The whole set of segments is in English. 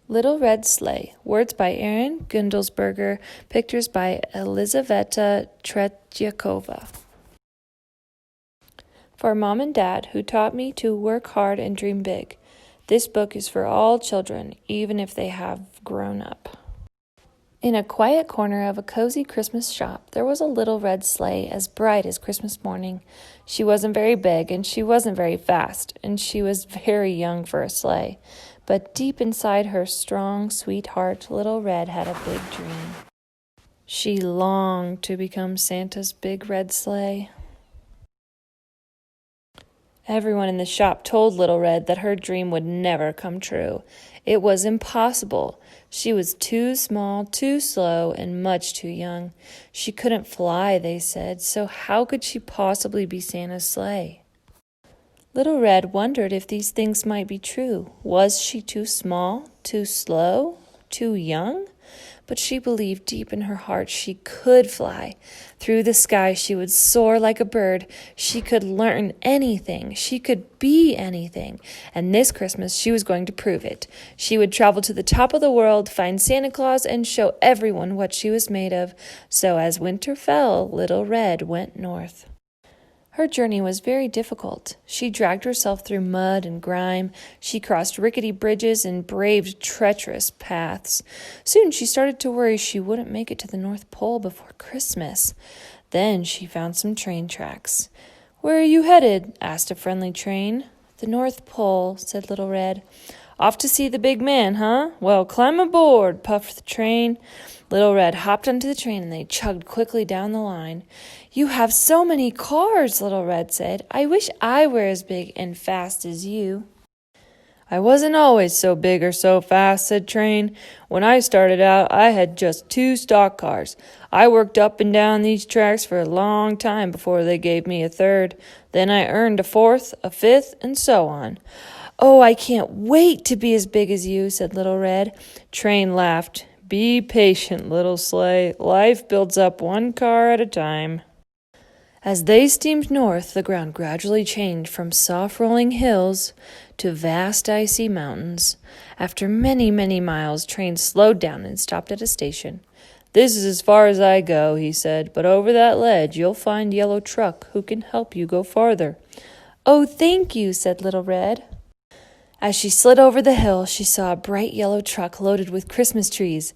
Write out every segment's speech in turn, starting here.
Little Red Sleigh. Words by Aaron Gundelsberger. Pictures by Elizaveta Tretyakova. For Mom and Dad, who taught me to work hard and dream big. This book is for all children, even if they have grown up. In a quiet corner of a cozy Christmas shop, there was a little red sleigh as bright as Christmas morning. She wasn't very big, and she wasn't very fast, and she was very young for a sleigh. But deep inside her strong, sweet heart, Little Red had a big dream. She longed to become Santa's big red sleigh. Everyone in the shop told Little Red that her dream would never come true. It was impossible. She was too small, too slow, and much too young. She couldn't fly, they said, so how could she possibly be Santa's sleigh? Little Red wondered if these things might be true. Was she too small, too slow, too young? But she believed deep in her heart she could fly. Through the sky she would soar like a bird. She could learn anything. She could be anything. And this Christmas she was going to prove it. She would travel to the top of the world, find Santa Claus, and show everyone what she was made of. So as winter fell, Little Red went north. Her journey was very difficult. She dragged herself through mud and grime. She crossed rickety bridges and braved treacherous paths. Soon she started to worry she wouldn't make it to the North Pole before Christmas. Then she found some train tracks. "Where are you headed?" asked a friendly train. "The North Pole," said Little Red. "Off to see the big man, huh? Well, climb aboard," puffed the train. Little Red hopped onto the train and they chugged quickly down the line. "You have so many cars," Little Red said. "I wish I were as big and fast as you." "I wasn't always so big or so fast," said Train. "When I started out, I had just 2 stock cars. I worked up and down these tracks for a long time before they gave me a 3rd. Then I earned a 4th, a 5th, and so on." "Oh, I can't wait to be as big as you," said Little Red. Train laughed. "Be patient, little sleigh. Life builds up 1 car at a time." As they steamed north, the ground gradually changed from soft rolling hills to vast icy mountains. After many, many miles, Train slowed down and stopped at a station. "This is as far as I go," he said, "but over that ledge you'll find Yellow Truck who can help you go farther." "Oh, thank you," said Little Red. As she slid over the hill, she saw a bright yellow truck loaded with Christmas trees.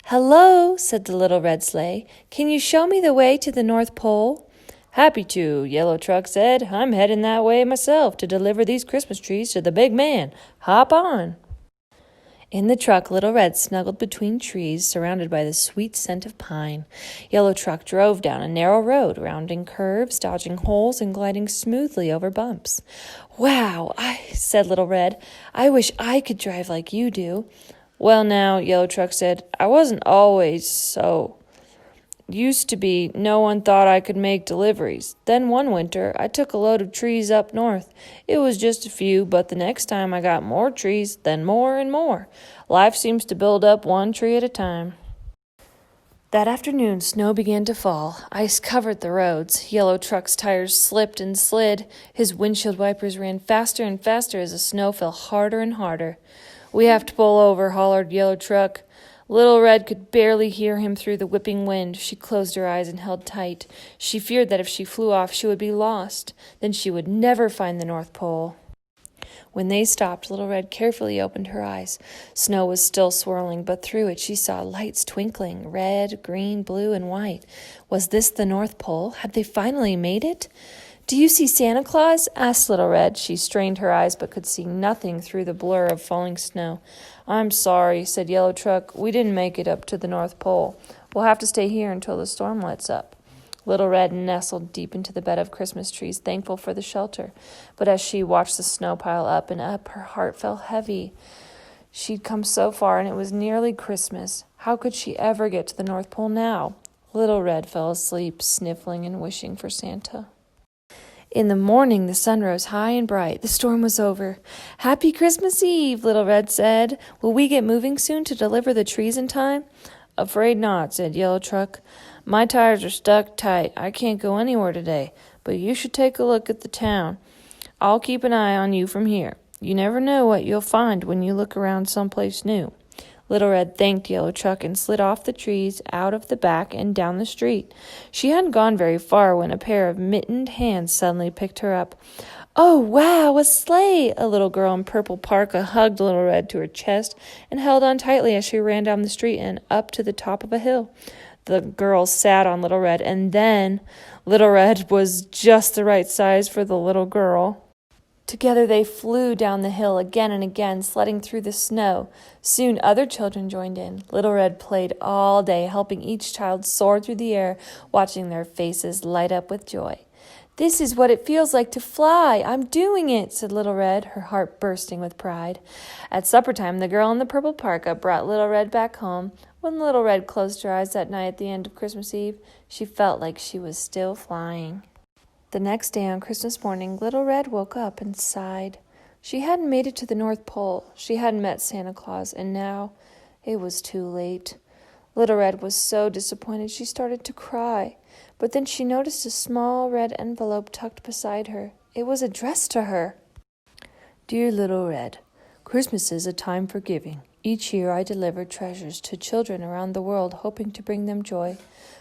"Hello," said the little red sleigh. "Can you show me the way to the North Pole?" "Happy to," Yellow Truck said. "I'm heading that way myself to deliver these Christmas trees to the big man. Hop on." In the truck, Little Red snuggled between trees, surrounded by the sweet scent of pine. Yellow Truck drove down a narrow road, rounding curves, dodging holes, and gliding smoothly over bumps. "Wow," said Little Red. "I wish I could drive like you do." "Well now," Yellow Truck said, "I wasn't always so. Used to be, no one thought I could make deliveries. Then one winter, I took a load of trees up north. It was just a few, but the next time I got more trees, then more and more. Life seems to build up 1 tree at a time." That afternoon, snow began to fall. Ice covered the roads. Yellow Truck's tires slipped and slid. His windshield wipers ran faster and faster as the snow fell harder and harder. "We have to pull over," hollered Yellow Truck. Little Red could barely hear him through the whipping wind. She closed her eyes and held tight. She feared that if she flew off, she would be lost. Then she would never find the North Pole. When they stopped, Little Red carefully opened her eyes. Snow was still swirling, but through it she saw lights twinkling, red, green, blue, and white. Was this the North Pole? Had they finally made it? "Do you see Santa Claus?" asked Little Red. She strained her eyes but could see nothing through the blur of falling snow. "I'm sorry," said Yellow Truck. "We didn't make it up to the North Pole. We'll have to stay here until the storm lets up." Little Red nestled deep into the bed of Christmas trees, thankful for the shelter. But as she watched the snow pile up and up, her heart felt heavy. She'd come so far, and it was nearly Christmas. How could she ever get to the North Pole now? Little Red fell asleep, sniffling and wishing for Santa. In the morning, the sun rose high and bright. The storm was over. "Happy Christmas Eve," Little Red said. "Will we get moving soon to deliver the trees in time?" "Afraid not," said Yellow Truck. "My tires are stuck tight. I can't go anywhere today, but you should take a look at the town. I'll keep an eye on you from here. You never know what you'll find when you look around someplace new." Little Red thanked Yellow Truck and slid off the trees, out of the back, and down the street. She hadn't gone very far when a pair of mittened hands suddenly picked her up. "Oh, wow, a sleigh!" A little girl in purple parka hugged Little Red to her chest and held on tightly as she ran down the street and up to the top of a hill. The girl sat on Little Red, and then Little Red was just the right size for the little girl. Together they flew down the hill again and again, sledding through the snow. Soon other children joined in. Little Red played all day, helping each child soar through the air, watching their faces light up with joy. "This is what it feels like to fly. I'm doing it," said Little Red, her heart bursting with pride. At supper time, the girl in the purple parka brought Little Red back home. When Little Red closed her eyes that night at the end of Christmas Eve, she felt like she was still flying. The next day on Christmas morning, Little Red woke up and sighed. She hadn't made it to the North Pole. She hadn't met Santa Claus, and now it was too late. Little Red was so disappointed she started to cry. But then she noticed a small red envelope tucked beside her. It was addressed to her. "Dear Little Red, Christmas is a time for giving. Each year I deliver treasures to children around the world, hoping to bring them joy.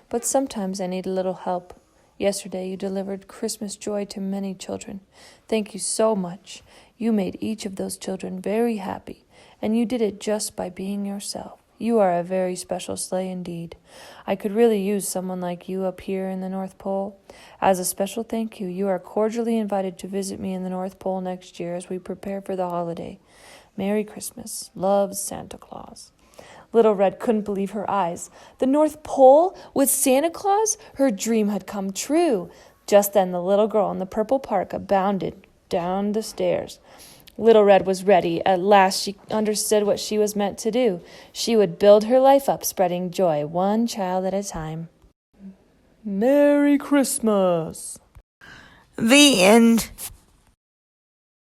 But sometimes I need a little help. Yesterday you delivered Christmas joy to many children. Thank you so much. You made each of those children very happy, and you did it just by being yourself. You are a very special sleigh indeed. I could really use someone like you up here in the North Pole. As a special thank you, you are cordially invited to visit me in the North Pole next year as we prepare for the holiday. Merry Christmas. Loves, Santa Claus." Little Red couldn't believe her eyes. The North Pole with Santa Claus? Her dream had come true. Just then the little girl in the purple parka bounded down the stairs. Little Red was ready. At last she understood what she was meant to do. She would build her life up, spreading joy, one child at a time. Merry Christmas. The end.